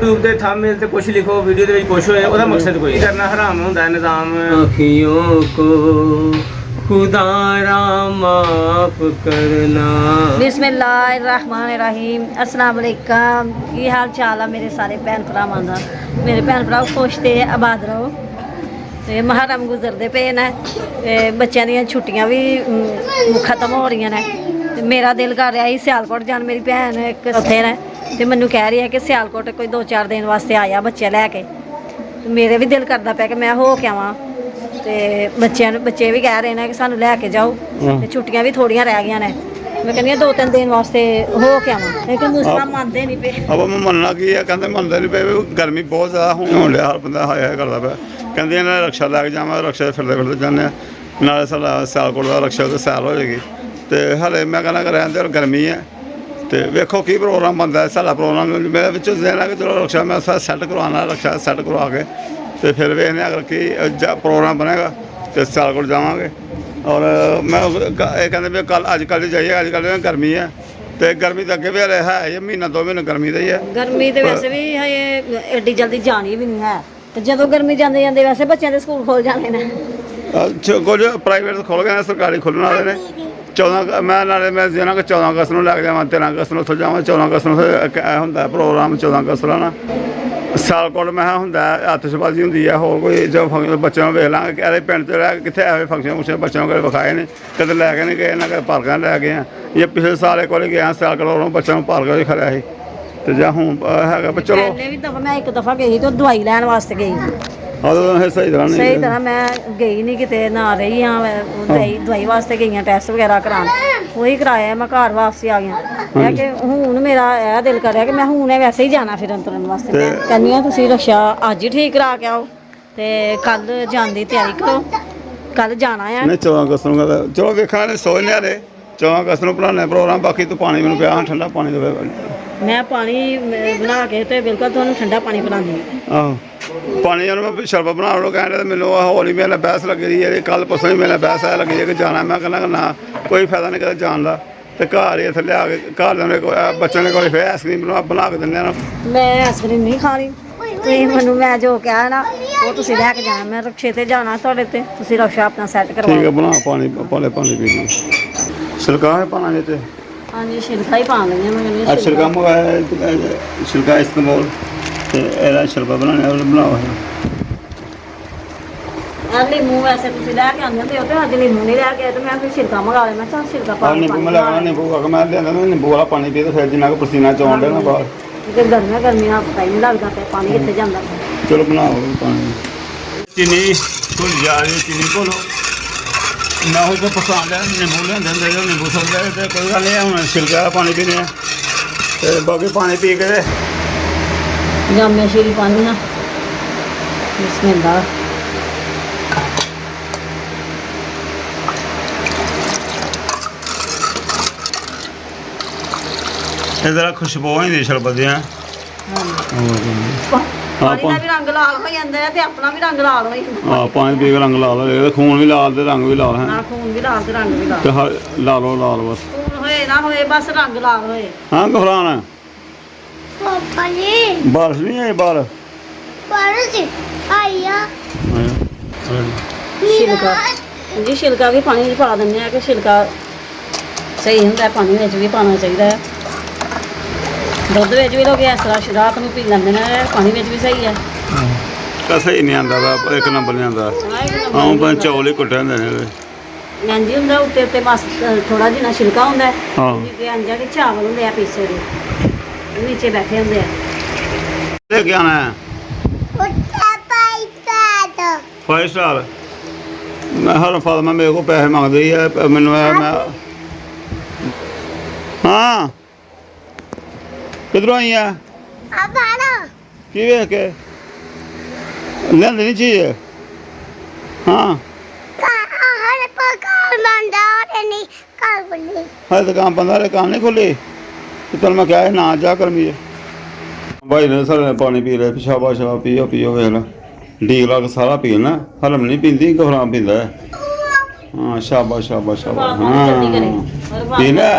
YouTube ਤੇ thumbnail ਤੇ ਕੁਝ ਲਿਖੋ, ਵੀਡੀਓ ਦੇ ਵਿੱਚ ਕੁਝ ਹੋਏ, ਉਹਦਾ ਮਕਸਦ ਕੋਈ ਕਰਨਾ ਹਰਾਮ ਹੁੰਦਾ ਹੈ ਨਿਜ਼ਾਮ। अखियों को खुदारा माफ करना। बिस्मिल्लाहिर्रहमानिर्रहीम। अस्सलाम वालेकुम। की हाल चाल है मेरे सारे भैन भरावां दा? मेरे भैन भरा खुश ते आबाद रहो। ते मुहर्रम गुजरदे पे ने, बच्चों दी छुट्टियां भी खत्म हो रही ने। मेरा दिल कर रहा है सियालकोट जान, मेरी भैन एक उत्थे ने ते मैनू कह रही है कि सियालकोट कोई 2-4 दिन वास्ते आया बच्चे लैके। मेरे भी दिल करता पाया कि मैं हो के आवां, ते बच्चे भी कह रहे हैं कि सानू लैके जाओ, ते छुट्टियां भी थोड़ियां रह गई ने। मैं कहनी 2-3 दिन वास्ते हो के आवां, लेकिन दूसरा मानते नहीं पे। अब मैं मनना की है, कहते मनते नहीं पे। गर्मी बहुत ज़्यादा होने लिया, हर बंदा हाया करता पाया। कहते ना रक्षा लैके जावा, रक्षा फिरते फिरते जाने नाले साला सियालकोट का रक्षा तो सैर हो जाएगी। तो हले मैं कहना कि रहने दे, गर्मी है तो वेखो की प्रोग्राम बनता है। सारा प्रोग्राम मेरे बिच देना कि चलो रक्षा मैं सैट करवाना, रक्षा सैट करवा के तो फिर वेखने अगर कि प्रोग्राम बनेगा तो सियालकोट जावांगे। और मैं कहते भी कल अजकल जाइए, अजकल गर्मी है तो गर्मी तो अगे भी हले है, ये महीना 2 महीने गर्मी का ही है। गर्मी तो वैसे भी एड्डी जल्दी जानी भी नहीं है, तो जो गर्मी जाते जाते वैसे बच्चों के स्कूल खोल जाने ने। कुछ प्राइवेट खुल गए, सरकारी खुलने वाले ने। 14 मैं नाले मैं देना कि 14 अगस्त को लैके जावा, 13 अगस्त को उत्थों जावा। 14 अगस्त को होंगे प्रोग्राम, 14 अगस्त का ना सियालकोट में होंगे आतिशबाजी होंगी है। होर कोई जो फंक्शन बच्चों को वेख लाँगे कि पिंड च रह कितने ऐसे फंक्शन फुंक्शन बच्चों को विखाए ने, कदे लैके नहीं गए ना, कदे पार्क लै गए हैं। ये पिछले साल एक बार गया सियालकोट, बच्चों को पार्क भी खड़ा ही तो जा हूँ है। चलो मैं एक दफा गई तो दवाई लैन वास्ते गई, सही तरह मैं गई नहीं किते ना रही हाँ। दवाई वास्ते गई टेस्ट वगैरह कराने, वही कराया मैं घर वापसी आ गया। कि हूँ मेरा यह दिल कर रहा कि मैं हूँ वैसे ही जाना फिरन तुरन वास्ते। कहनी हाँ तुसीं रक्षा अज ही ठीक करा के आओ, तो कल जाने की तैयारी करो, कल जाना है। 14 अगस्त को चलो वेखा सोचने हाले 14 अगस्त को बनाने प्रोग्राम। बाकी तो पानी मैंने पिया ठंडा पानी दे, मैं पानी बना के तो बिल्कुल तुहानू ठंडा पानी पिलानी। आहो पानी मैं शरबत बना लो कहने मैंने होली मेरे बहस लगी दी है। कल परसों ही मेरे बहस है लगी है कि जाना। मैं कहना ना कोई फायदा नहीं कदे जान का, तो घर ही इतने लिया के घर बच्चों ने कोई फिर आइसक्रीम बना के देने। मैं आइसक्रीम नहीं खानी, मैं मैं जो कहा ना वो तुम लैके जाना। मैं रक्षे ते जाना थोड़े ते, तुम रक्षा अपना सैट करवाओ। ठीक है बना पानी पाले पानी पी ली छिलका है पाना जे। हाँ जी छिलका ही पा लेंगे। छिलका मंगाया, छिलका इस्तेमाल शरबत बनाने बनाओ है। नींबू वैसे तुम लैके आते हो तो अज नींबू नहीं लैके आए तो मैं फिर छिलका मंगा लिया। मैं चल छिलका पा नींबू मैं लगा नींबू मैं लिया नींबू वाला पानी पी तो फिर जिन्ना को पसीना चौन देना बाहर। गर्मियाँ गर्मियाँ पता ही नहीं लगता पे पानी इतने जाता। चलो बनाओ पानी। चीनी घुल जा रही, चीनी घोलो ना हो तो पसंद है। नींबू लेंदे नींबू सकते तो कोई गल नहीं, हम छिलके वाला पानी पीने तो बाकी पानी पी के जामे शीरी पानी ना बिस्मिल्लाह। जरा खुशबू होती शरबत दी। पानी का भी रंग लाल हो जाता है, अपना भी रंग लाल हो जाता। हाँ पानी पी के रंग लाल हो, खून भी लाल रंग भी लाल है। खून भी लाल रंग भी लाल, लालो लाल बस खून होए ना होए बस रंग लाल होए। हाँ घबराना बारिश नहीं आई बाहर। छिलका जी छिलका भी पानी पा दें कि छिलका सही होंगे, पानी में भी पाना चाहिए। दुध भी लोग इस तरह रात में पी लेंगे, पानी में भी सही है। सही नहीं आता, एक नंबर नहीं आता। हाँ चौल ही कुटे होंगे इंज होंगे उत्ते उत्ते बस थोड़ा जिन्ना छिलका होंगे। हाँ इंजा के चावल होंगे पीसे दे नीचे बैठे होंगे। लेके आना है 5 स्टार। मैं हर फादमा मेरे को पैसे मांग रही है मैनू। मैं हाँ किधरों आई है की वेख के लियांदी नहीं चीज। हाँ हर दुकान बंद है, दुकान नहीं खुली तो चल मैं क्या है ना जा कर मुझे। भाई ने सारे पानी पी रहे, शाबा शाबा पियो पियो वेख ला ढीक ला के सारा पी ना। हलम नहीं पींदी घबराम पींदा है। हाँ शाबा शाबा शाबा हाँ पी ना।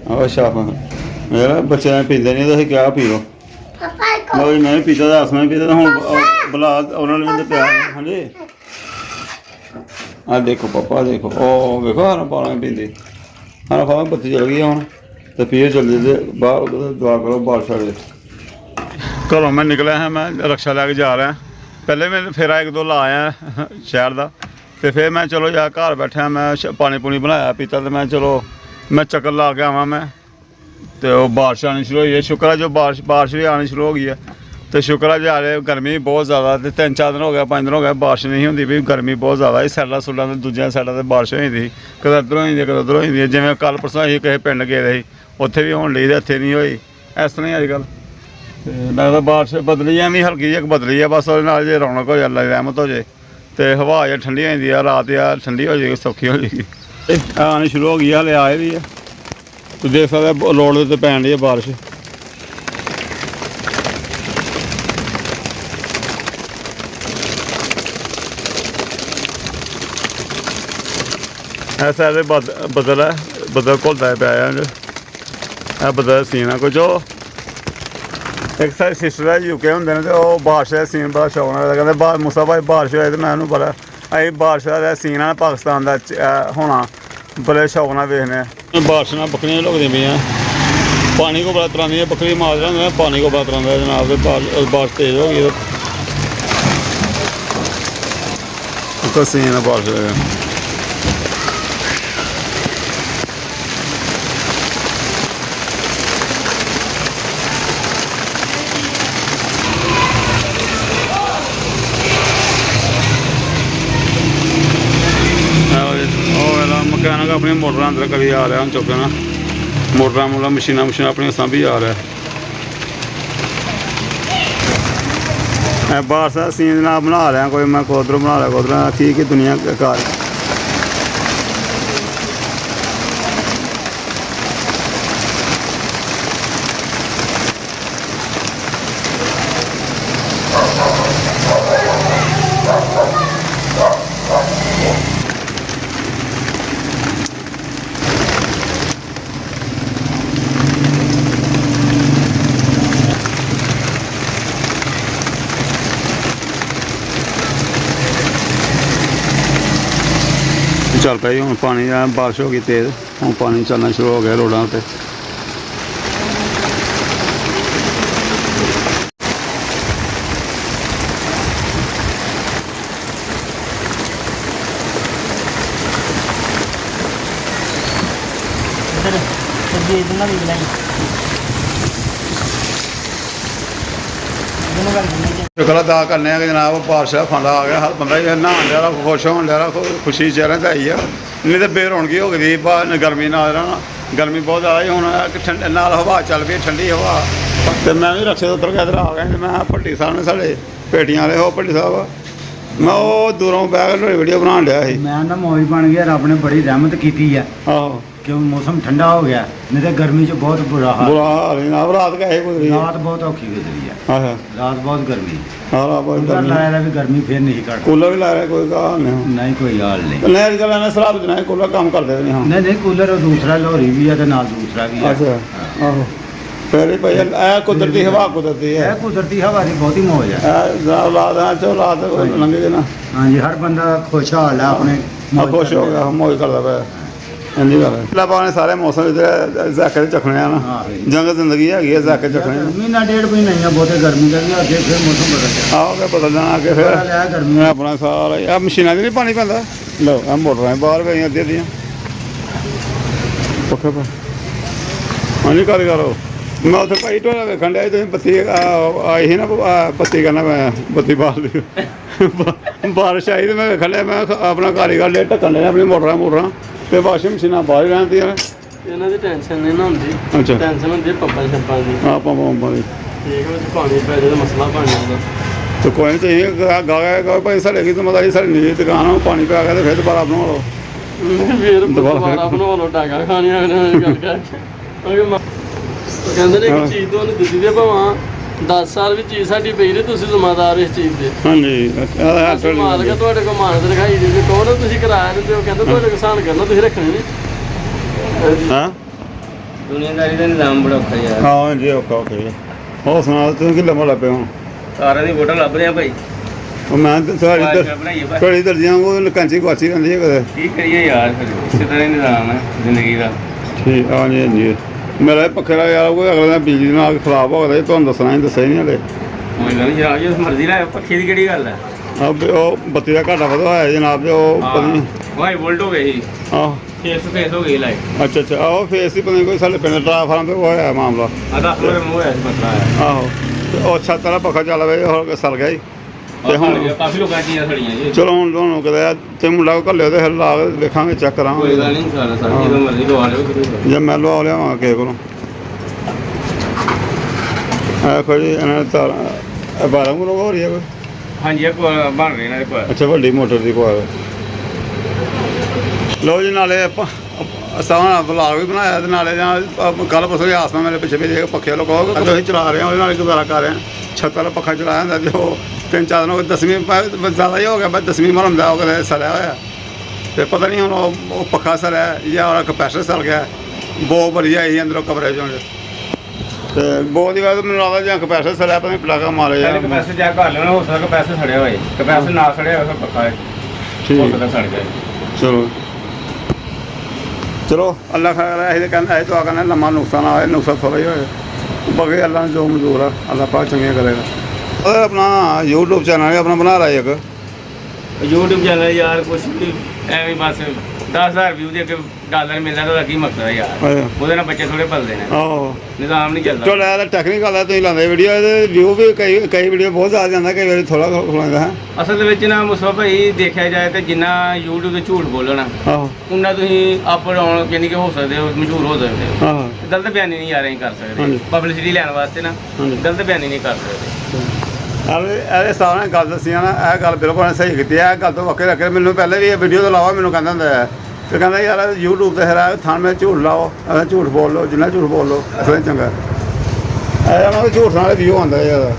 और शाबा मेरा बच्चे पींदे नहीं तो क्या पी लो। ਬਾਈ ਮੈਂ ਵੀ ਪੀਤਾ ਦਾ ਅਸਮਾਂ ਪੀਤਾ ਹੁਣ ਬੁਲਾ ਉਹਨਾਂ ਨੇ ਵੀ ਪਿਆ ਹਾਂਜੀ ਆ ਦੇਖੋ ਪਾਪਾ ਦੇਖੋ ਉਹ ਵੇਖੋ ਹਰ ਪਾਣੀ ਪੀਂਦੇ ਹਰ ਫਾਂ ਬੱਤੀ ਚਲ ਗਈ ਹੁਣ ਤੇ ਪੀਏ ਜਲਦੀ ਦੇ ਬਾਹਰ ਦੁਆ ਕਰੋ ਬਾਰਿਸ਼ ਵਾਲੇ ਘਰੋਂ ਮੈਂ ਨਿਕਲਿਆ ਹਾਂ ਮੈਂ ਰਕਸ਼ਾ ਲੈ ਕੇ ਜਾ ਰਿਹਾ ਪਹਿਲੇ ਮੈਂ ਫੇਰਾ ਇੱਕ ਦੋ ਲਾ ਆਇਆ ਸ਼ਹਿਰ ਦਾ ਤੇ ਫਿਰ ਮੈਂ ਚਲੋ ਜਾ ਘਰ ਬੈਠਿਆ ਮੈਂ ਪਾਣੀ ਪੂਣੀ ਬਣਾਇਆ ਪੀਤਾ ਤੇ ਮੈਂ ਚਲੋ ਮੈਂ ਚੱਕਰ ਲਾ ਕੇ ਆਵਾਂ ਮੈਂ ਤੇ ਉਹ ਬਾਰਿਸ਼ ਆਉਣੀ ਸ਼ੁਰੂ ਹੋਈ ਹੈ ਸ਼ੁਕਰ ਹੈ ਜੋ ਬਾਰਿਸ਼ ਵੀ ਆਉਣੀ ਸ਼ੁਰੂ ਹੋ ਗਈ ਹੈ ਤੇ ਸ਼ੁਕਰ ਹੈ ਜਾ ਰਹੇ ਗਰਮੀ ਬਹੁਤ ਜ਼ਿਆਦਾ ਤੇ 3-4 ਦਿਨ ਹੋ ਗਿਆ 5 ਦਿਨ ਹੋ ਗਿਆ ਬਾਰਿਸ਼ ਨਹੀਂ ਹੁੰਦੀ ਵੀ ਗਰਮੀ ਬਹੁਤ ਜ਼ਿਆਦਾ ਇਹ ਸਾਈਡਾਂ ਸੁੱਡਾਂ ਤੇ ਦੂਜੀਆਂ ਸਾਈਡਾਂ ਤੇ ਬਾਰਿਸ਼ ਹੋ ਜਾਂਦੀ ਕਦੇ ਇੱਧਰੋਂ ਹੋ ਜਾਂਦੀ ਕਦੇ ਉੱਧਰੋਂ ਹੋ ਜਾਂਦੀ ਜਿਵੇਂ ਕੱਲ੍ਹ ਪਰਸੋਂ ਅਸੀਂ ਕਿਸੇ ਪਿੰਡ ਗਏ ਸੀ ਉੱਥੇ ਵੀ ਹੋਣ ਲਈ ਤੇ ਇੱਥੇ ਨਹੀਂ ਹੋਈ ਇਸ ਤਰ੍ਹਾਂ ਹੀ ਅੱਜ ਕੱਲ੍ਹ ਤੇ ਲੱਗਦਾ ਬਾਰਿਸ਼ ਬਦਲੀ ਆ ਵੀ ਹਲਕੀ ਜਿਹੀ ਬਦਲੀ ਆ ਬਸ ਉਹਦੇ ਨਾਲ ਜੇ ਰੌਣਕ ਹੋ ਜਾਂਦਾ ਰਹਿਮਤ ਹੋ ਜੇ ਤੇ ਹਵਾ ਜਾਂ ਠੰਡੀ ਹੋ ਜਾਂਦੀ ਆ ਰਾਤ ਆ ਠੰਡੀ ਹੋ ਜਾਏਗੀ ਸੌਖੀ ਹੋ ਜਾਏਗੀ ਆਉਣੀ ਸ਼ੁਰੂ ਹੋ ਗਈ ਆ ਹਲੇ ਆਏ ਵੀ ਆ ਤੂੰ ਦੇਖ ਸਕਦਾ ਰੋਡ ਦੇ ਉੱਤੇ ਪੈਣ ਡਈ ਆ ਬਾਰਿਸ਼ ਐਸਾ ਦੇ ਬਦਲ ਹੈ ਬਦਲ ਘੁਲਦਾ ਪਿਆ ਇਹ ਬਦਲ ਸੀਨ ਆ ਕੁਝ ਉਹ ਇੱਕ ਸਾਡੀ ਸਿਸਟਰ ਹੈ ਯੂਕੇ ਹੁੰਦੇ ਨੇ ਤੇ ਉਹ ਬਾਰਿਸ਼ ਦਾ ਸੀਨ ਬੜਾ ਸ਼ੌਕ ਨਾਲ ਕਹਿੰਦੇ ਬਾਹਰ ਮੂਸਾ ਭਾਈ ਬਾਰਿਸ਼ ਹੋਏ ਤੇ ਮੈਂ ਉਹਨੂੰ ਬੜਾ ਅਸੀਂ ਬਾਰਿਸ਼ ਦਾ ਸੀਨ ਆ ਪਾਕਿਸਤਾਨ ਦਾ ਹੋਣਾ ਬੜੇ ਸ਼ੌਕ ਨਾਲ ਵੇਖਦੇ ਆ ਬਾਰਿਸ਼ ਨਾਲ ਬੱਕਰੀਆਂ ਲੁਕਦੀਆਂ ਪਈਆਂ ਪਾਣੀ ਕੋ ਬੜਾ ਤਰ੍ਹਾਂ ਦੀਆਂ ਬੱਕਰੀ ਮਾਰ ਰਿਹਾ ਪਾਣੀ ਕੋ ਬੜਾ ਤਰ੍ਹਾਂ ਦਾ ਜਨਾਬ ਦੇ ਬਾਰਿਸ਼ ਤੇਜ਼ ਹੋ ਗਈ ਉਹ ਸੀਨ ਆ ਬਾਰਿਸ਼ ਹੋਇਆ ਮਕੈਨਿਕ ਆਪਣੀਆਂ ਮੋਟਰਾਂ ਅੰਦਰ ਕਰੀ ਆ ਰਿਹਾ ਹੁਣ ਚੁੱਕੇ ਨਾ ਮੋਟਰਾਂ ਮਸ਼ੀਨਾਂ ਆਪਣੀਆਂ ਸਾਂਭੀ ਆ ਰਿਹਾ ਬਾਰਿਸ਼ ਦਾ ਸੀਨ ਨਾਲ ਬਣਾ ਰਿਹਾ ਕੋਈ ਮੈਂ ਕੋਧਰੋਂ ਬਣਾ ਰਿਹਾ ਕੋਧਰੋਂ ਠੀਕ ਹੀ ਦੁਨੀਆ ਕਾਰ ਚੱਲ ਪਈ ਹੁਣ ਪਾਣੀ ਆ ਬਾਰਿਸ਼ ਹੋ ਗਈ ਤੇਜ਼ ਹੁਣ ਪਾਣੀ ਚੱਲਣਾ ਸ਼ੁਰੂ ਹੋ ਗਿਆ ਰੋਡਾਂ 'ਤੇ ਸ਼ੁਕਰ ਅਦਾ ਕਰਨੇ ਆ ਕਿ ਜਨਾਬ ਬਾਰਿਸ਼ ਦਾ ਫੰਡਾ ਆ ਗਿਆ ਹਰ ਬੰਦਾ ਹੀ ਨਹਾਉਣ ਡਿਆ ਖੁਸ਼ ਹੋਣ ਡਿਆ ਖੁਸ਼ੀ ਚਿਹਰਿਆਂ 'ਤੇ ਆਈ ਆ ਨਹੀਂ ਤਾਂ ਬੇਰੌਣਕੀ ਹੋ ਗਈ ਗਰਮੀ ਨਾਲ ਗਰਮੀ ਬਹੁਤ ਜ਼ਿਆਦਾ ਹੁਣ ਨਾਲ ਹਵਾ ਚੱਲ ਪਈ ਠੰਡੀ ਹਵਾ ਤੇ ਮੈਂ ਵੀ ਰਕਸ਼ੇ ਤੋਂ ਉੱਤਰ ਕੇ ਇੱਧਰ ਆ ਗਿਆ ਮੈਂ ਭੱਟੀ ਸਾਹਿਬ ਨੇ ਸਾਡੇ ਪੇਟੀਆਂ ਵਾਲੇ ਉਹ ਭੱਟੀ ਸਾਹਿਬ ਮੈਂ ਉਹ ਦੂਰੋਂ ਬਹਿ ਕੇ ਵੀਡੀਓ ਬਣਾਉਣ ਡਿਆ ਸੀ ਮੈਂ ਨਾ ਮੌਜ ਬਣ ਗਿਆ ਰੱਬ ਨੇ ਬੜੀ ਰਹਿਮਤ ਕੀਤੀ ਆ ਆਹੋ ਕਿਉਂ ਮੌਸਮ ਠੰਡਾ ਹੋ ਗਿਆ ਨਹੀਂ ਤਾਂ ਗਰਮੀ 'ਚ ਬਹੁਤ ਬੁਰਾ ਹਾਲ ਰਾਤ ਕਹੇ ਗੁਜ਼ਰੀ ਰਾਤ ਬਹੁਤ ਔਖੀ ਗੁਜ਼ਰੀ ਆ ਰਾਤ ਬਹੁਤ ਗਰਮੀ ਕੂਲਰ ਲਾਇਆ ਵੀ ਗਰਮੀ ਫੇਰ ਨਹੀਂ ਘੱਟ ਕੂਲਰ ਵੀ ਲਾ ਰਿਹਾ ਕੋਈ ਹਾਲ ਨਹੀਂ ਕੋਈ ਹਾਲ ਨਹੀਂ ਨਹੀਂ ਅੱਜ ਕੱਲ੍ਹ ਸਰਾਬ ਜਨਾ ਕੂਲਰ ਕੰਮ ਕਰਦੇ ਨਹੀਂ ਹਾਂ ਨਹੀਂ ਕੂਲਰ ਦੂਸਰਾ ਲੋਰੀ ਵੀ ਆ ਤੇ ਨਾਲ ਦੂਸਰਾ ਵੀ ਆ ਅੱਛਾ ਆਹੋ ਫਿਰ ਭਾਈ ਇਹ ਕੁਦਰਤੀ ਹਵਾ ਕੁਦਰਤੀ ਹੈ ਇਹ ਕੁਦਰਤੀ ਹਵਾ ਦੀ ਬਹੁਤੀ ਮੌਜ ਹੈ ਰਾਤ ਲੰਘੇ ਜੇ ਨਾ ਹਾਂਜੀ ਹਰ ਬੰਦਾ ਖੁਸ਼ਹਾਲ ਹੈ ਆਪਣੇ ਖੁਸ਼ ਹੋ ਗਿਆ ਮੌਜ ਕਰਦਾ ਪਿਆ ਇੰਨੀ ਗੱਲ ਹੈ ਆਪਾਂ ਨੇ ਸਾਰੇ ਮੌਸਮ ਵਿੱਚ ਜ਼ਾਕੇ ਚੱਕਣੇ ਆ ਨਾ ਜੰਗ ਜ਼ਿੰਦਗੀ ਹੈਗੀ ਹੈ ਜ਼ਾਕੇ ਚੱਕਣੇ ਮਹੀਨਾ ਡੇਢ ਮਹੀਨਾ ਹੀ ਆ ਬਹੁਤੇ ਗਰਮੀ ਦਾ ਵੀ ਅੱਗੇ ਫਿਰ ਮੌਸਮ ਬਦਲ ਗਿਆ ਆਓਗੇ ਬਦਲ ਜਾਣਾ ਅੱਗੇ ਫਿਰ ਗਰਮੀ ਆਪਣਾ ਸਾਰਾ ਆ ਮਸ਼ੀਨਾਂ 'ਚ ਨਹੀਂ ਪਾਣੀ ਪੈਂਦਾ ਲਓ ਆ ਮੋਟਰਾਂ ਬਾਹਰ ਗਈਆਂ ਅੱਧੀਆਂ ਦੀਆਂ ਪੱਖੇ ਪਾ ਹਾਂਜੀ ਕਰ ਕਰੋ ਮੈਂ ਉੱਥੇ ਭਾਈ ਢੋਲਾ ਵੇਖਣ ਡਿਆ ਤੁਸੀਂ ਬੱਤੀ ਆਈ ਸੀ ਨਾ ਬੱਤੀ ਕਹਿੰਦਾ ਮੈਂ ਬੱਤੀ ਬਾਲ ਦੀ ਬਾਰਿਸ਼ ਆਈ ਤੇ ਮੈਂ ਵੇਖਣ ਲਿਆ ਮੈਂ ਆਪਣਾ ਕਾਰੀਗਰ ਲੈ ਢੱਕਣ ਲਿਆ ਆਪਣੀ ਮੋਟਰਾਂ ਤੇ ਵਾਸ਼ਿੰਗ ਮਸ਼ੀਨਾਂ ਬਾਹਰ ਰਹਿੰਦੀਆਂ ਨੇ ਇਹਨਾਂ ਦੀ ਟੈਨਸ਼ਨ ਨਹੀਂ ਨਾ ਹੁੰਦੀ ਅੱਛਾ ਟੈਨਸ਼ਨ ਹੁੰਦੀ ਪੰਪਾਂ ਛੱਪਾਂ ਦੀ ਪੰਪਾਂ ਦੀ ਠੀਕ ਹੈ ਪਾਣੀ ਪੈ ਜਾਂਦਾ ਮਸਲਾ ਪਾਣੀ ਦਾ ਤੇ ਕੋਈ ਨਹੀਂ ਤੁਸੀਂ ਗਾ ਭਾਈ ਸਾਡੇ ਕੀ ਮਤਲਬ ਸਾਡੀ ਨਿੱਜੀ ਦੁਕਾਨ ਆ ਪਾਣੀ ਪੈ ਗਿਆ ਤੇ ਫਿਰ ਦੁਬਾਰਾ ਬਣਾ ਲਓ ਫਿਰ ਦੁਬਾਰਾ ਬਣਾ ਲਓ ਟਾਗਾ ਖਾਣੀਆਂ ਗੱਲ ਕਰਕੇ ਕਹਿੰਦੇ ਨੇ ਇੱਕ ਚੀਜ਼ ਤੁਹਾਨੂੰ ਦਿੱਤੀ ਦੇ ਭਾਵਾਂ 10 ਸਾਲ ਵੀ ਚੀਜ਼ ਸਾਡੀ ਪਈ ਰਹੀ ਤੁਸੀਂ ਜ਼ਿੰਮੇਦਾਰ ਇਸ ਚੀਜ਼ ਦੇ ਹਾਂਜੀ ਮਾਲਕ ਤੁਹਾਡੇ ਕੋਲ ਮਾਨਤ ਦਿਖਾਈ ਦੇ ਕਹੋ ਤੁਸੀਂ ਕਿਰਾਇਆ ਦਿੰਦੇ ਹੋ ਕਹਿੰਦੇ ਤੁਹਾਡੇ ਕਿਸਾਨ ਕਰਨਾ ਤੁਸੀਂ ਰੱਖਣੇ ਨਹੀਂ ਦੁਨੀਆਦਾਰੀ ਦਾ ਨਿਜ਼ਾਮ ਬੜਾ ਔਖਾ ਯਾਰ ਹਾਂ ਜੀ ਔਖਾ ਹੋਰ ਸੁਣਾ ਤੂੰ ਕੀ ਲੰਮਾ ਲੱਪੇ ਹੁਣ ਸਾਰਿਆਂ ਦੀ ਫੋਟੋ ਲੱਭ ਰਿਹਾ ਭਾਈ। ਉਹ ਮੈਂ ਤਾਂ ਬਣਾਈਏ ਭਾਈ। ਤੁਹਾਡੀ ਦਰਜੀਆਂ ਉਹ ਕੰਚੀ ਗਵਾਚੀ ਰਹਿੰਦੀ ਹੈ ਕਦੇ। ਕੀ ਕਰੀਏ ਯਾਰ, ਫਿਰ ਇਸੇ ਤਰ੍ਹਾਂ ਹੀ ਨਿਜ਼ਾਮ ਹੈ ਜ਼ਿੰਦਗੀ ਦਾ। ਠੀਕ ਆ ਜੀ ਜੀ ਮੇਰਾ ਇਹ ਪੱਖੇ ਦਾ ਯਾਰ ਕੋਈ ਅਗਲੇ ਦਿਨ ਬਿਜਲੀ ਨਾਲ ਖਰਾਬ ਹੋ ਗਿਆ ਤੁਹਾਨੂੰ ਦੱਸਣਾ ਹੀ ਦੱਸਿਆ ਹੀ ਨਹੀਂ ਹਲੇ। ਕੋਈ ਗੱਲ ਨਹੀਂ ਜਨਾਬ, ਜਿਸ ਮਰਜ਼ੀ ਲੈ ਪੱਖੇ ਦੀ ਕਿਹੜੀ ਗੱਲ ਹੈ। ਉਹ ਬੱਤੀ ਦਾ ਘਾਟਾ ਵਧਾ ਹੋਇਆ ਜਨਾਬ, ਤੇ ਉਹ ਪਤਾ ਨਹੀਂ ਵਾਈ ਵੋਲਟ ਹੋ ਗਈ ਸੀ, ਆਹ ਫੇਸ ਟੂ ਫੇਸ ਹੋ ਗਈ ਲਾਈਟ। ਅੱਛਾ ਅੱਛਾ ਉਹ ਫੇਸ ਹੀ ਪਤਾ ਨਹੀਂ ਕੋਈ ਸਾਡੇ ਪਿੰਡ ਟਰਾਫਾਰਮ ਤੇ ਉਹ ਹੋਇਆ ਮਾਮਲਾ। ਆ 10 ਮਿੰਟ ਮੂੰਹ ਹੋਇਆ ਸੀ ਮਸਲਾ ਆਇਆ। ਆਹੋ ਤੇ ਉਹ ਛੱਤ ਵਾਲਾ ਪੱਖਾ ਚੱਲ ਪਿਆ ਹੋਰ ਸੜ ਗਿਆ ਜੀ। ਤੇ ਹੁਣ ਕਾਫੀ ਲੋਕਾਂ ਦੀਆਂ ਚੀਜ਼ਾਂ ਸੜੀਆਂ ਜੀ। ਚਲੋ ਹੁਣ ਤੁਹਾਨੂੰ ਕਿਤੇ ਤੇ ਮੁੰਡਾ ਕੋ ਘੱਲਿਓ ਤੇ ਫਿਰ ਲਾ ਕੇ ਵੇਖਾਂਗੇ, ਚੈੱਕ ਕੋਈ ਕਰਾਂਗੇ। ਗੱਲ ਨਹੀਂ ਸਾਰਾ ਸਾਰਾ ਜਦੋਂ ਮਰਜ਼ੀ ਲਵਾ ਲਿਓ ਕਿਤੇ। ਜੇ ਮੈਂ ਲਵਾ ਲਿਆਵਾਂ ਕਿਸੇ ਕੋਲੋਂ ਆਖੋ ਜੀ ਇਹਨਾਂ ਨੇ ਤਾਰ 12 ਕੋਲੋਂ ਹੋ ਰਹੀ ਹੈ ਕੋਈ। ਹਾਂਜੀ ਇਹ ਬਣ ਰਹੇ ਨੇ ਕੋਈ। ਅੱਛਾ ਵੱਡੀ ਮੋਟਰ ਦੀ ਕੋਲ ਲਓ ਜੀ। ਨਾਲੇ ਆਪਾਂ ਸਾਹਮਣਾ ਵਲੌਗ ਵੀ ਬਣਾਇਆ ਤੇ ਨਾਲੇ ਕੱਲ੍ਹ ਪਰਸੋਂ ਆਸਮਾਨ ਮੇਰੇ ਪਿੱਛੇ ਵੀ ਪੱਖੇ ਲਗਾਓ ਅਸੀਂ ਚਲਾ ਰਹੇ ਹਾਂ, ਉਹਦੇ ਨਾਲ ਗੁਜ਼ਾਰਾ ਕਰ ਰਹੇ ਹਾਂ। ਛੱਤ ਵਾਲਾ ਪੱਖਾ ਚਲਾਇਆ ਹੁੰਦਾ ਤੇ ਉਹ 3-4 ਦਿਨ ਹੋ ਗਏ, 10ਵੀਂ ਜ਼ਿਆਦਾ ਹੀ ਹੋ ਗਿਆ, ਬਸ 10ਵੀਂ ਮਰ ਹੁੰਦਾ ਉਹ ਕਦੇ ਸੜਿਆ ਹੋਇਆ ਤੇ ਪਤਾ ਨਹੀਂ ਹੁਣ ਉਹ ਪੱਖਾ ਸੜਿਆ ਜਾਂ ਉਹਦਾ ਕੰਪਰੈਸਰ ਸੜ ਗਿਆ। ਬਹੁਤ ਵਧੀਆ ਸੀ ਅੰਦਰੋਂ ਕਵਰੇਜ ਹੋਣ ਤੇ ਬਹੁਤ ਹੀ ਬਾਅਦ ਮੈਨੂੰ ਲੱਗਦਾ ਜਾਂ ਕੰਪਰੈਸਰ ਸੜਿਆ, ਪਤਾ ਨਹੀਂ ਪਟਾਕਾ ਮਾਰਿਆ ਜਾਂ ਕੰਪਰੈਸਰ ਜਾ ਕਰ ਲੈਣਾ, ਹੋ ਸਕਦਾ ਕੰਪਰੈਸਰ ਸੜਿਆ ਹੋਏ। ਕੰਪਰੈਸਰ ਨਾ ਸੜਿਆ ਹੋਇਆ ਫਿਰ ਪੱਖਾ ਠੀਕ ਦਾ ਸੜ ਗਿਆ। ਚਲੋ ਚਲੋ ਅੱਲਾ ਖੈਰ। ਅਸੀਂ ਤਾਂ ਕਹਿੰਦਾ ਇਹ ਦੁਆ ਕਰਨਾ ਲੰਮਾ ਨੁਕਸਾਨ ਆਏ, ਨੁਕਸਾਨ ਥੋੜ੍ਹਾ ਹੀ ਹੋਏ। ਬਾਕੀ ਅੱਲਾ ਨੂੰ ਜੋ ਮਨਜ਼ੂਰ ਆ ਅੱਲਾ ਪਾਕ ਚੰਗੀਆਂ ਕਰੇਗਾ। ਉਹ ਆਪਣਾ YouTube ਚੈਨਲ ਆਪਣਾ ਬਣਾ ਲਿਆ ਇੱਕ YouTube ਚੈਨਲ ਯਾਰ ਕੁਛ ਵੀ ਐਵੇਂ ਬਸ 10,000 ਵਿਊ ਦੇ ਅੱਗੇ ਡਾਲਰ ਮਿਲਦਾ ਤਾਂ ਕੀ ਮਕਸਦ ਹੈ ਯਾਰ। ਉਹਦੇ ਨਾਲ ਬੱਚੇ ਥੋੜੇ ਪਲਦੇ ਨੇ, ਆਹੋ ਨਿਜ਼ਾਮ ਨਹੀਂ ਚੱਲਦਾ। ਚਲੋ ਇਹ ਟੈਕਨੀਕਲ ਆ, ਤੁਸੀਂ ਲਾਉਂਦੇ ਵੀਡੀਓ ਇਹਦੇ ਵਿਊ ਵੀ ਕਈ ਵੀਡੀਓ ਬਹੁਤ ਜ਼ਿਆਦਾ ਜਾਂਦਾ, ਕਈ ਵਾਰੀ ਥੋੜਾ ਖੁਲਾਉਂਦਾ ਹੈ। ਅਸਲ ਦੇ ਵਿੱਚ ਨਾ ਮੁਸਤਫਾ ਭਾਈ ਦੇਖਿਆ ਜਾਏ ਤੇ ਜਿੰਨਾ YouTube ਤੇ ਝੂਠ ਬੋਲਣਾ ਆਹੋ ਉਹਨਾਂ ਤੁਸੀਂ ਅਪ ਡਾਊਨ ਯਾਨੀ ਕਿ ਹੋ ਸਕਦੇ ਹੋ, ਮਸ਼ਹੂਰ ਹੋ ਸਕਦੇ ਹੋ। ਆਹੋ ਗਲਤ ਬਿਆਨੀ ਨਹੀਂ ਯਾਰ ਅਸੀਂ ਕਰ ਸਕਦੇ, ਹਾਂਜੀ। ਪਬਲਿਸਿਟੀ ਲੈਣ ਵਾਸਤੇ ਨਾ ਹਾਂਜੀ। ਗਲਤ ਬਿਆਨੀ ਨਹੀਂ ਕਰ ਸਕਦੇ। ਇਹਦੇ ਸਾਹਮਣੇ ਗੱਲ ਦੱਸੀ ਆ ਨਾ, ਇਹ ਗੱਲ ਬਿਲਕੁਲ ਸਹੀ ਕੀਤੀ ਹੈ। ਇਹ ਗੱਲ ਤੋਂ ਵਾਕਈ ਰੱਖੇ ਮੈਨੂੰ ਪਹਿਲੇ ਵੀ ਇਹ ਵੀਡੀਓ ਤੋਂ ਇਲਾਵਾ ਮੈਨੂੰ ਕਹਿੰਦਾ ਹੁੰਦਾ ਹੈ ਤੇ ਕਹਿੰਦਾ ਯਾਰ YouTube ਤੇ ਹੈ ਥਾਂ ਮੈਂ ਝੂਠ ਲਾਓ, ਝੂਠ ਬੋਲ ਲਓ, ਜਿੰਨਾ ਝੂਠ ਬੋਲ ਲਓ ਅਸਲ ਚੰਗਾ। ਇਹ ਝੂਠ ਨਾਲ ਵਿਊ ਆਉਂਦਾ ਜ਼ਿਆਦਾ।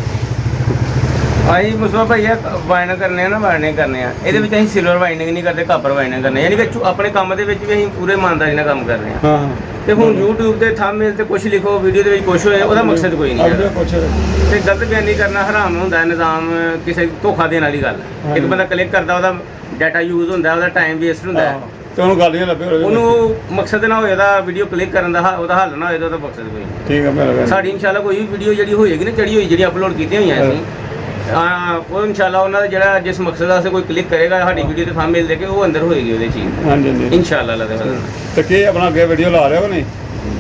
ਅਸੀਂ ਮੁਸਤਫਾ ਭਾਈ ਵਾਈਨ ਕਰਨੇ ਆ ਨਾ, ਵਾਈਨੇ ਕਰਨੇ ਆ। ਇਹਦੇ ਵਿੱਚ ਅਸੀਂ ਸਿਲਵਰ ਵਾਈਨਿੰਗ ਨਹੀਂ ਕਰਦੇ, ਕਾਪਰ ਵਾਈਨਿੰਗ ਕਰਨੇ, ਯਾਨੀ ਕਿ ਆਪਣੇ ਕੰਮ ਦੇ ਵਿੱਚ ਵੀ ਅਸੀਂ ਪੂਰੇ ਇਮਾਨਦਾਰੀ ਨਾਲ ਕੰਮ ਕਰ ਰਹੇ ਹਾਂ। ਹਾਂ ਤੇ ਹੁਣ YouTube ਤੇ ਥੰਬਨੇਲ ਤੇ ਕੁਝ ਲਿਖੋ, ਵੀਡੀਓ ਦੇ ਵਿੱਚ ਕੁਝ ਹੋਏ, ਉਹਦਾ ਮਕਸਦ ਕੋਈ ਨਹੀਂ ਹੈ। ਤੇ ਗਲਤ ਬਿਆਨੀ ਕਰਨਾ ਹਰਾਮ ਹੁੰਦਾ ਹੈ, ਨਿਜ਼ਾਮ ਕਿਸੇ ਧੋਖਾ ਦੇਣ ਵਾਲੀ ਗੱਲ। ਇੱਕ ਬੰਦਾ ਕਲਿੱਕ ਕਰਦਾ, ਉਹਦਾ ਡਾਟਾ ਯੂਜ਼ ਹੁੰਦਾ, ਉਹਦਾ ਟਾਈਮ ਵੇਸਟ ਹੁੰਦਾ ਹੈ। ਤੇ ਉਹਨੂੰ ਗੱਲ ਨਹੀਂ ਲੱਭੇ ਉਹਨੂੰ ਮਕਸਦ ਨਾ ਹੋਏ ਉਹਦਾ ਵੀਡੀਓ ਕਲਿੱਕ ਕਰਨ ਦਾ, ਉਹਦਾ ਹੱਲ ਨਾ ਹੋਏ ਤਾਂ ਉਹਦਾ ਮਕਸਦ ਕੋਈ ਨਹੀਂ। ਠੀਕ ਹੈ ਮੇਰਾ ਸਾਡੀ ਇਨਸ਼ਾਅੱਲਾ ਕੋਈ ਵੀ ਵੀਡੀਓ ਜਿਹੜੀ ਹੋਏਗੀ ਨਾ ਚੜੀ ਹੋਈ, ਜਿਹੜੀ ਅਪਲੋਡ ਕੀਤੀਆਂ ਹੋਈਆਂ ਅਸੀਂ ਉਹ ਇਨਸ਼ਾਅੱਲਾ ਉਹਨਾਂ ਦਾ ਜਿਹੜਾ ਜਿਸ ਮਕਸਦ ਵਾਸਤੇ ਕੋਈ ਕਲਿੱਕ ਕਰੇਗਾ ਸਾਡੀ ਵੀਡੀਓ ਤੇ ਥੰਬਨੇਲ ਦੇ ਕੇ, ਉਹ ਅੰਦਰ ਹੋਏਗੀ ਉਹਦੇ ਚੀਜ਼। ਹਾਂਜੀ ਹਾਂਜੀ ਇਨਸ਼ਾਅੱਲਾ ਅੱਲਾਹ ਦੇ ਫਜ਼ਲ ਨਾਲ। ਤੇ ਕੀ ਆਪਣਾ ਅੱਗੇ ਵੀਡੀਓ ਲਾ ਰਹੇ ਹੋ ਨਹੀਂ?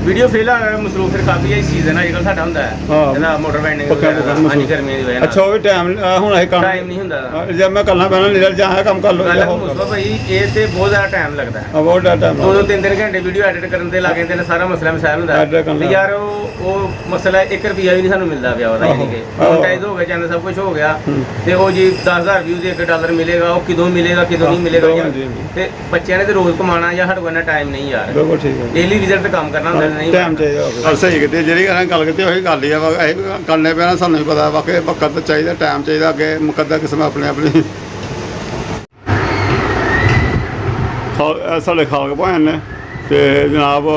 ਵੀਡੀਓ ਫਿਲਹਾਲ ਮਸਰੂਫ ਫਿਰ ਕਾਫੀ ਹੈ, ਸੀਜ਼ਨ ਅੱਜ ਕੱਲ੍ਹ ਸਾਡਾ ਹੁੰਦਾ ਹੈ ਇਹਦਾ ਮੋਟਰ ਵਾਈਨਿੰਗ ਵਗੈਰਾ ਦਾ। ਹਾਂਜੀ ਗਰਮੀਆਂ ਦੀ ਵਜ੍ਹਾ ਨਾਲ ਅੱਛਾ ਉਹ ਵੀ ਟਾਈਮ ਹੁਣ ਅਸੀਂ ਕੰਮ ਟਾਈਮ ਨਹੀਂ ਹੁੰਦਾ। ਜੇ ਮੈਂ ਕਰਨਾ ਪੈਣਾ ਨਿਕਲ ਜਾ ਕੰਮ ਕਰ ਲਓ। ਗੱਲ ਮੁਸਤਫਾ ਭਾਈ ਇਹ ਤੇ ਬਹੁਤ ਜ਼ਿਆਦਾ ਟਾਈਮ ਲੱਗਦਾ ਹੈ। ਬਹੁਤ ਟਾਈਮ 2-3 ਘੰਟੇ ਵੀਡੀਓ ਐਡਿਟ ਕਰਨ ਤੇ ਲੱਗ ਜਾਂਦੇ ਨੇ, ਸਾਰਾ ਮਸਲਾ ਮਸਾਇਲ ਹੁੰਦਾ Edit ਕਰਨ ਹੈ। ਦਾ। ਯਾਰ ਉਹ ਮਸਲਾ 1 ਰੁਪਿਆ ਵੀ ਨਹੀਂ ਸਾਨੂੰ ਮਿਲਦਾ ਪਿਆ ਉਹਦਾ, ਯਾਨੀ ਕਿ ਮੋਨਟਾਈਜ਼ ਹੋ ਗਿਆ, ਚੈਨਲ ਸਭ ਕੁਝ ਹੋ ਗਿਆ ਤੇ ਉਹ ਜੀ 10,000 ਵਿਊ ਦੇ $1 ਮਿਲੇਗਾ, ਉਹ ਕਿਦੋਂ ਮਿਲੇਗਾ ਕਿਦੋਂ ਨਹੀਂ ਮਿਲੇਗਾ। ਤੇ ਬੱਚਿਆਂ ਨੇ ਤੇ ਰੋਜ਼ ਕਮਾਉਣਾ, ਜਾਂ ਸਾਡੇ ਕੋਲ ਇੰਨਾ ਟਾਈਮ ਨਹੀਂ ਯਾਰ। ਬਿਲਕੁਲ ਠੀਕ ਹੈ, ਡੇਲੀ ਰਿਜ਼ਲਟ ਕੰਮ ਕਰਨਾ ਹੁੰਦਾ ਨਹੀਂ। ਟਾਈਮ ਚਾਹੀਦਾ। ਸਹੀ ਕੀਤੀ, ਜਿਹੜੀ ਗੱਲ ਕੀਤੀ ਉਹੀ ਗੱਲ ਹੀ ਆ। ਅਸੀਂ ਵੀ ਕਰਨੇ ਪੈਣਾ, ਸਾਨੂੰ ਵੀ ਪਤਾ ਵਾਕਈ ਵਕਤ ਚਾਹੀਦਾ, ਟਾਈਮ ਚਾਹੀਦਾ। ਅੱਗੇ ਮੁਕੱਦਰ ਕਿਸਮ ਆਪਣੇ ਸਾਡੇ ਖਾਲਕ ਭਾਣ ਨੇ ਤੇ ਜਨਾਬ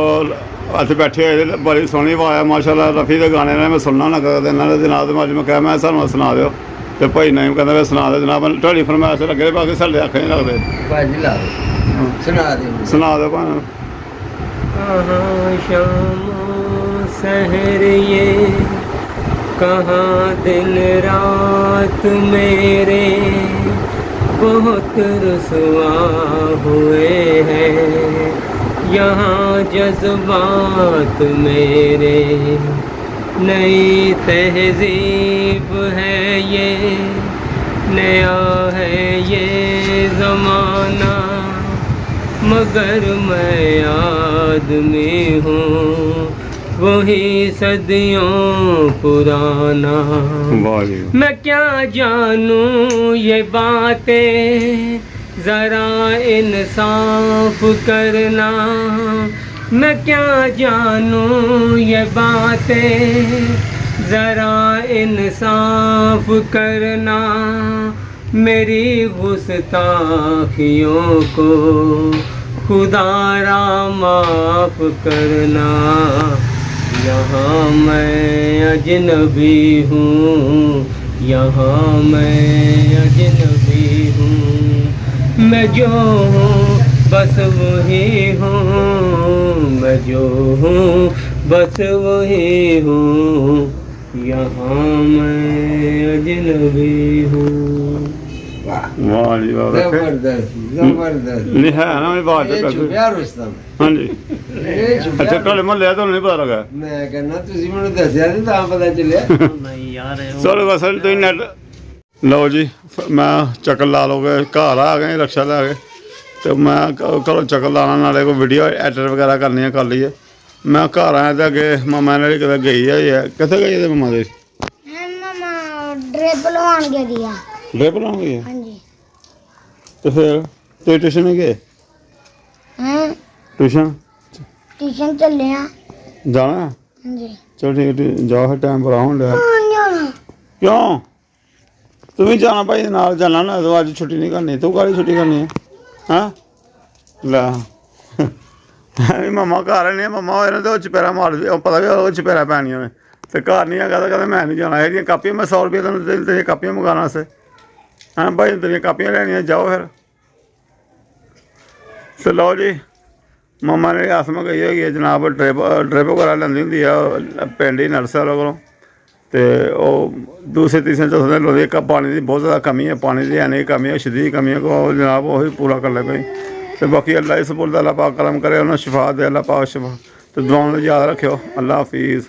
ਇੱਥੇ ਬੈਠੇ ਹੋਏ ਬੜੀ ਸੋਹਣੀ ਆਵਾਜ਼ ਮਾਸ਼ਾਅੱਲਾ। ਰਫੀ ਦੇ ਗਾਣੇ ਨੇ ਮੈਂ ਸੁਣਨਾ ਨਾ ਕਰਦਾ ਇਹਨਾਂ ਦੇ ਜਨਾਬ ਦੇ। ਅੱਜ ਮੈਂ ਕਿਹਾ ਮੈਂ ਸਾਨੂੰ ਸੁਣਾ ਦਿਓ ਤੇ ਭਾਈ ਨਹੀਂ ਕਹਿੰਦਾ ਮੈਂ ਸੁਣਾ ਦਿਓ ਜਨਾਬ। ਤੁਹਾਡੀ ਫਰਮਾਇਸ਼ ਲੱਗੇ, ਬਾਕੀ ਸਾਡੇ ਅੱਖ ਨਹੀਂ ਲੱਗਦੇ। ਭਾਜੀ ਲਾ ਸੁਣਾ ਦਿਓ ਭਾਣ। कहाँ शाम सहर ये, कहाँ दिन रात मेरे बहुत रुसवा हुए हैं। यहाँ जज्बात मेरे नई तहजीब है ये, नया है ये ज़माना, मगर मैं आदमी हूँ वही सदियों पुराना। मैं क्या जानूँ ये बातें, ज़रा इंसाफ करना। मैं क्या जानूँ ये बातें, ज़रा इंसाफ करना। मेरी गुस्ताखियों को खुदारा माफ करना। यहाँ मैं अजनबी हूँ, यहाँ मैं अजनबी हूँ, मैं जो हूँ बस वही हूँ, मैं जो हूँ बस वही हूँ, यहाँ मैं अजनबी हूँ। ਵਾਹ ਜੀ ਵਾਹ ਵੇਖੇ जबरदस्त ਨਹੀਂ ਹੈ ਨਾ ਮੇਰੀ ਬਾਤ ये ਕਰਦੇ छुपिया रुस्तम ਹਾਂਜੀ ये छुपिया ਅੱਛਾ ਤੁਹਾਡੇ ਮਹੱਲੇ ਤੁਹਾਨੂੰ ਨਹੀਂ ਪਤਾ ਲੱਗਾ मैं कहना तुझी मैंने दसिया नहीं ਤਾਂ ਪਤਾ ਚੱਲਿਆ नहीं यार ਚਲੋ ਬਸ ਤੁਸੀਂ ਨੈਟ ਲਓ ਜੀ ਮੈਂ ਚੱਕਰ ਲਾ ਲੋਗੇ ਘਰ ਆ ਗਏ ਰਕਸ਼ਾ ਲੈ ਕੇ ਤੇ ਮੈਂ ਘਰੋਂ ਚੱਕਰ ਲਾਣਾ ਨਾਲੇ ਕੋਈ ਵੀਡੀਓ ਐਡਿਟ ਵਗੈਰਾ ਕਰਨੀ ਹੈ ਕਰ ਲਈਏ ਮੈਂ ਘਰ ਆਇਆ ਤੇ ਅੱਗੇ ਮਾਮਾ ਨੇ ਕਿਤੇ ਗਈ ਹੈ ਕਿੱਥੇ ਗਈ ਤੇ ਮਾਮਾ ਦੇ ਮਾਮਾ ਡ੍ਰਿਪ ਲਵਾਉਣ ਗਈ ਆ ਡ੍ਰਿਪ ਲਾਉਣ ਗਈ ਹੈ ਹਾਂਜੀ ਤੇ ਫਿਰ ਤੁਸੀਂ ਟਿਊਸ਼ਨ ਨਹੀਂ ਗਏ ਹਾਂ ਟਿਊਸ਼ਨ ਟਿਊਸ਼ਨ ਚੱਲੇ ਆ ਜਾਣਾ ਹਾਂਜੀ ਚਲੋ ਠੀਕ ਹੈ ਜਾਓ ਫਿਰ ਟਾਈਮ ਬੜਾ ਹੋਣ ਡਿਆ ਜਾਣਾ ਕਿਉਂ ਤੂੰ ਵੀ ਜਾਣਾ ਭਾਈ ਨਾਲ ਜਾਣਾ ਨਾ ਤੂੰ ਅੱਜ ਛੁੱਟੀ ਨਹੀਂ ਕਰਨੀ ਤੂੰ ਕਾਹਦੀ ਛੁੱਟੀ ਕਰਨੀ ਹੈ ਹਾਂ ਲੈ ਵੀ ਮਮਾ ਘਰ ਨੇ ਮਮਾ ਇਹਨਾਂ ਦੇ ਉਹ ਚਪੇਰਾ ਮਾਰਦੀ ਉਹ ਪਤਾ ਵੀ ਉਹ ਚਪੇਰਾ ਪੈਣੀਆਂ ਨੇ ਤੇ ਘਰ ਨਹੀਂ ਹੈਗਾ ਤਾਂ ਕਹਿੰਦਾ ਮੈਂ ਨਹੀਂ ਜਾਣਾ ਇਹਦੀਆਂ ਕਾਪੀਆਂ ਮੈਂ 100 ਰੁਪਏ ਤੈਨੂੰ ਤੇਰੀਆਂ ਕਾਪੀਆਂ ਮੰਗਾਉਣ ਵਾਸਤੇ ਹਾਂ ਭਾਈ ਤੇਰੀਆਂ ਕਾਪੀਆਂ ਲੈਣੀਆਂ ਜਾਓ ਫਿਰ ਤੇ ਲਓ ਜੀ ਮਮਾ ਨੇ ਆਸਮਾ ਗਈ ਹੋਈ ਹੈ ਜਨਾਬ ਡ੍ਰਿਪ ਵਗੈਰਾ ਲੈਂਦੀ ਹੁੰਦੀ ਆ ਪਿੰਡ ਹੀ ਨਰਸਰ ਕੋਲੋਂ ਤੇ ਉਹ ਦੂਸਰੇ ਤੀਸਰੇ ਚੌਥੇ ਦਿਨ ਲੋਦੇ ਪਾਣੀ ਦੀ ਬਹੁਤ ਜ਼ਿਆਦਾ ਕਮੀ ਹੈ ਪਾਣੀ ਦੀ ਐਨੀ ਕਮੀ ਹੈ ਸ਼ਦੀਦ ਕਮੀ ਹੈ ਕੋ ਜਨਾਬ ਉਹੀ ਪੂਰਾ ਕਰ ਲੈ ਕੋਈ ਤੇ ਬਾਕੀ ਅੱਲਾ ਇਸ ਪੁਰ ਦਾ ਅੱਲਾ ਪਾਕ ਕਰਮ ਕਰੇ ਉਹਨਾਂ ਸ਼ਿਫਾ ਦੇ ਅੱਲਾ ਪਾਕ ਸ਼ਿਫਾ ਤੇ ਦੁਆਵਾਂ ਨੂੰ ਯਾਦ ਰੱਖਿਓ ਅੱਲਾ ਹਾਫਿਜ਼।